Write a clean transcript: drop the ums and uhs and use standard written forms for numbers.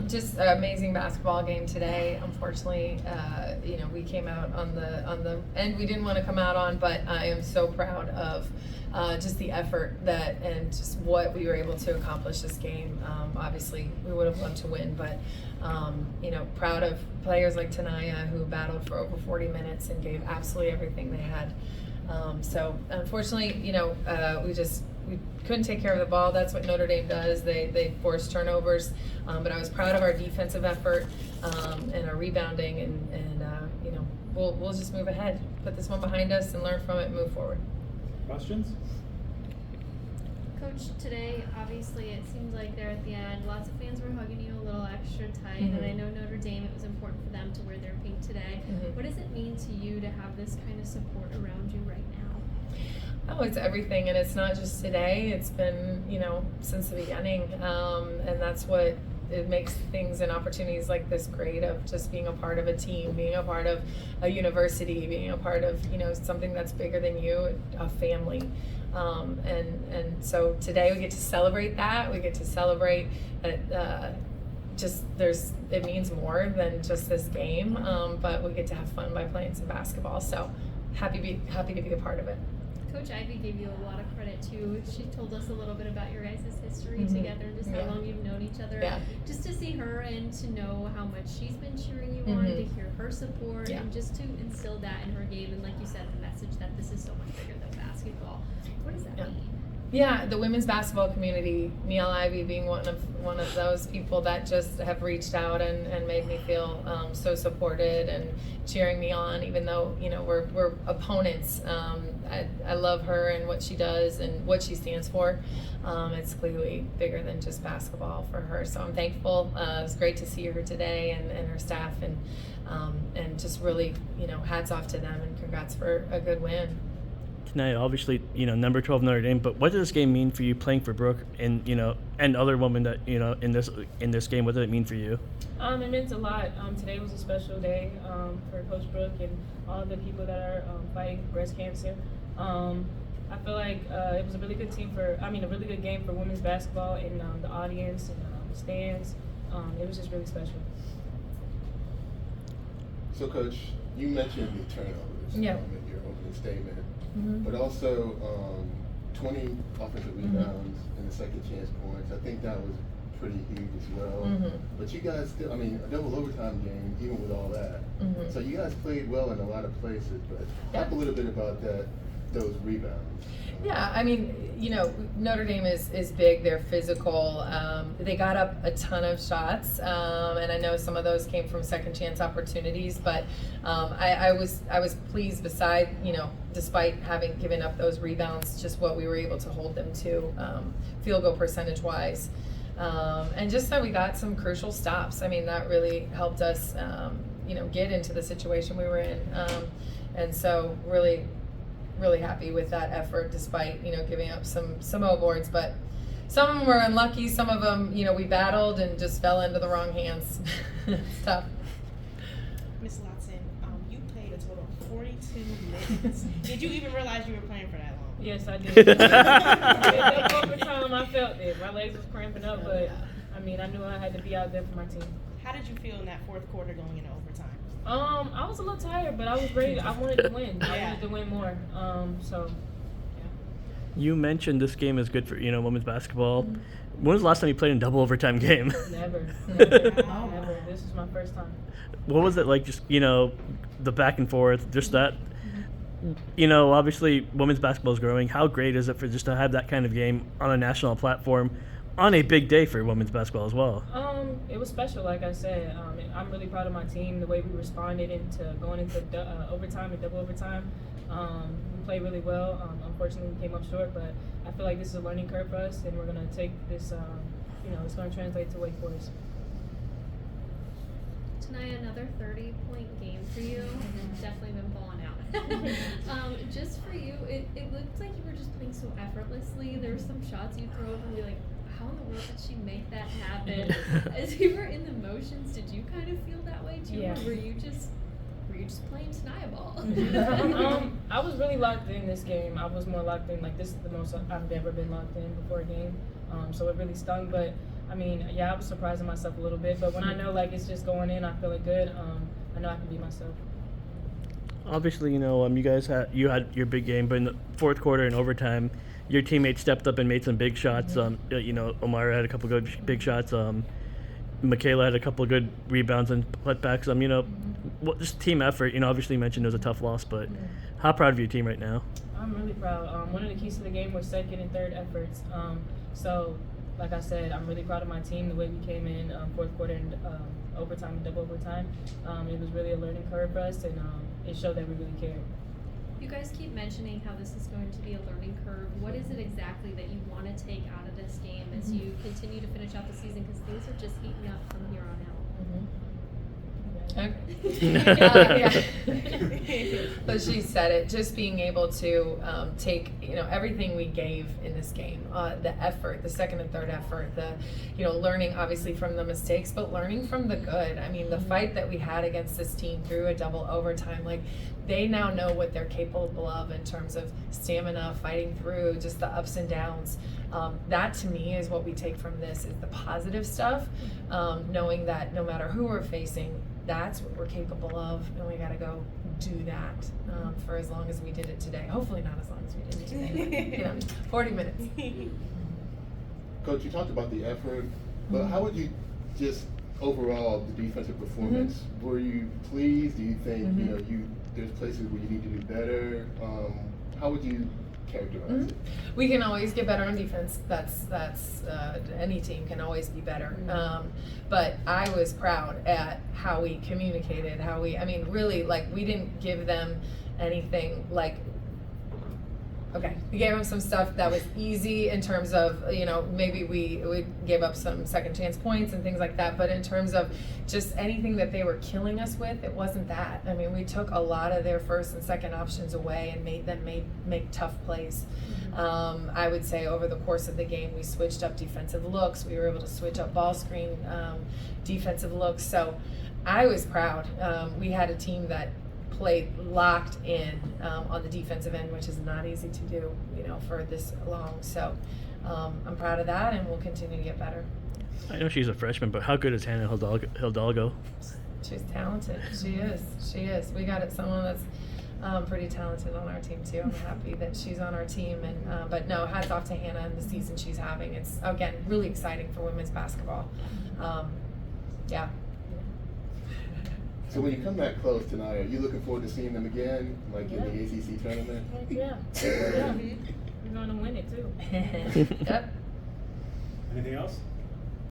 Just an amazing basketball game today. Unfortunately, we came out on the end we didn't want to come out on, but I am so proud of just the effort and just what we were able to accomplish this game. Obviously, we would have loved to win, but proud of players like Ta'Niya who battled for over 40 minutes and gave absolutely everything they had. So unfortunately, we couldn't take care of the ball. That's what Notre Dame does. They force turnovers. But I was proud of our defensive effort and our rebounding, and we'll just move ahead, put this one behind us, and learn from it and move forward. Questions? Coach, today, obviously, it seems like there at the end, lots of fans were hugging you a little extra tight, and I know Notre Dame, it was important for them to wear their pink today. What does it mean to you to have this kind of support around you right now? Oh, it's everything, and it's not just today. It's been, since the beginning, and that's what it makes things and opportunities like this great, of just being a part of a team, being a part of a university, being a part of, something that's bigger than you, a family. And so today we get to celebrate that. We get to celebrate that it means more than just this game, but we get to have fun by playing some basketball. So happy to be a part of it. Coach Ivy gave you a lot of credit too. She told us a little bit about your guys' history together and just how long you've known each other. Yeah. Just to see her and to know how much she's been cheering you on, to hear her support, and just to instill that in her game. And like you said, the message that this is so much bigger than basketball. What does that mean? Yeah, the women's basketball community, Neil Ivy being one of those people that just have reached out and made me feel so supported and cheering me on, even though we're opponents. I love her and what she does and what she stands for. It's clearly bigger than just basketball for her, so I'm thankful. It was great to see her today and her staff, and just really hats off to them, and congrats for a good win. Tonight, obviously, number 12 Notre Dame, but what does this game mean for you playing for Brooke and and other women that in this game? What did it mean for you? It meant a lot. Today was a special day for Coach Brooke and all the people that are fighting breast cancer. I feel like it was a really good a really good game for women's basketball, and the audience and the stands. It was just really special. So, Coach, you mentioned the turnovers in your opening statement. But also 20 offensive rebounds and the second chance points. I think that was pretty huge as well. But you guys still, a double overtime game, even with all that. So you guys played well in a lot of places, but talk a little bit about those rebounds. Yeah, Notre Dame is big. They're physical. They got up a ton of shots, and I know some of those came from second chance opportunities. But I was pleased. Despite having given up those rebounds, just what we were able to hold them to, field goal percentage wise, and just that we got some crucial stops. That really helped us, get into the situation we were in, and so really happy with that effort, despite giving up some O boards. But some of them were unlucky. Some of them we battled and just fell into the wrong hands. It's tough. Ms. Latson, you played a total of 42 minutes. Did you even realize you were playing for that long? Yes, I did. Over time, I felt it. My legs was cramping up, but I knew I had to be out there for my team. How did you feel in that fourth quarter going into overtime? I was a little tired, but I was ready. I wanted to win. I wanted to win more. You mentioned this game is good for women's basketball. When was the last time you played in a double overtime game? Never. This is my first time. What was it like? Just the back and forth, just that. Obviously women's basketball is growing. How great is it for just to have that kind of game on a national platform on a big day for women's basketball as well? It was special, like I said. I'm really proud of my team, the way we responded into going into overtime and double overtime. We played really well. Unfortunately, we came up short, but I feel like this is a learning curve for us, and we're going to take this, it's going to translate to Wake Forest. Ta'Niya, another 30-point game for you. Definitely been balling out. Just for you, it looked like you were just playing so effortlessly. There were some shots you throw and be like, how in the world did she make that happen? As you were in the motions, did you kind of feel that way too? Yeah. Or were you just playing Ta'Niya ball? I was really locked in this game. I was more locked in. Like, this is the most I've ever been locked in before a game. So it really stung. But I mean, yeah, I was surprising myself a little bit, but when I know like it's just going in, I'm feeling good. I know I can be myself. Obviously, you guys had your big game, but in the fourth quarter and overtime, your teammates stepped up and made some big shots. Omara had a couple good big shots. Michaela had a couple of good rebounds and putbacks. Just team effort. Obviously you mentioned it was a tough loss, but how proud of your team right now? I'm really proud. One of the keys to the game was second and third efforts. So, like I said, I'm really proud of my team, the way we came in fourth quarter and overtime and double overtime. It was really a learning curve for us, and it showed that we really cared. You guys keep mentioning how this is going to be a learning curve. What is it exactly that you want to take out of this game as you continue to finish out the season? Because things are just heating up from here on out. Okay. But she said it, just being able to take everything we gave in this game, the effort, the second and third effort, the learning obviously from the mistakes, but learning from the good. I mean, the fight that we had against this team through a double overtime, like they now know what they're capable of in terms of stamina, fighting through just the ups and downs. That to me is what we take from this, is the positive stuff, knowing that no matter who we're facing, that's what we're capable of, and we got to go do that for as long as we did it today. Hopefully not as long as we did it today, but 40 minutes. Coach, you talked about the effort, but how would you just overall the defensive performance? Were you pleased? Do you think there's places where you need to do better? How would you characterize it? We can always get better on defense. That's any team can always be better. But I was proud at how we communicated, really, like, we didn't give them anything like. Okay, we gave them some stuff that was easy in terms of, maybe we gave up some second chance points and things like that, but in terms of just anything that they were killing us with, it wasn't that. I mean, we took a lot of their first and second options away and made them make tough plays. I would say over the course of the game, we switched up defensive looks. We were able to switch up ball screen defensive looks. So I was proud. We had a team that played locked in on the defensive end, which is not easy to do, for this long. So I'm proud of that, and we'll continue to get better. I know she's a freshman, but how good is Hannah Hidalgo? She's talented. She is. We got someone that's pretty talented on our team too. I'm happy that she's on our team, and but no, hats off to Hannah and the season she's having. It's again really exciting for women's basketball. Yeah. So when you come back close tonight, are you looking forward to seeing them again, like in the ACC tournament? Yeah. We're going to win it too. Yep. Anything else?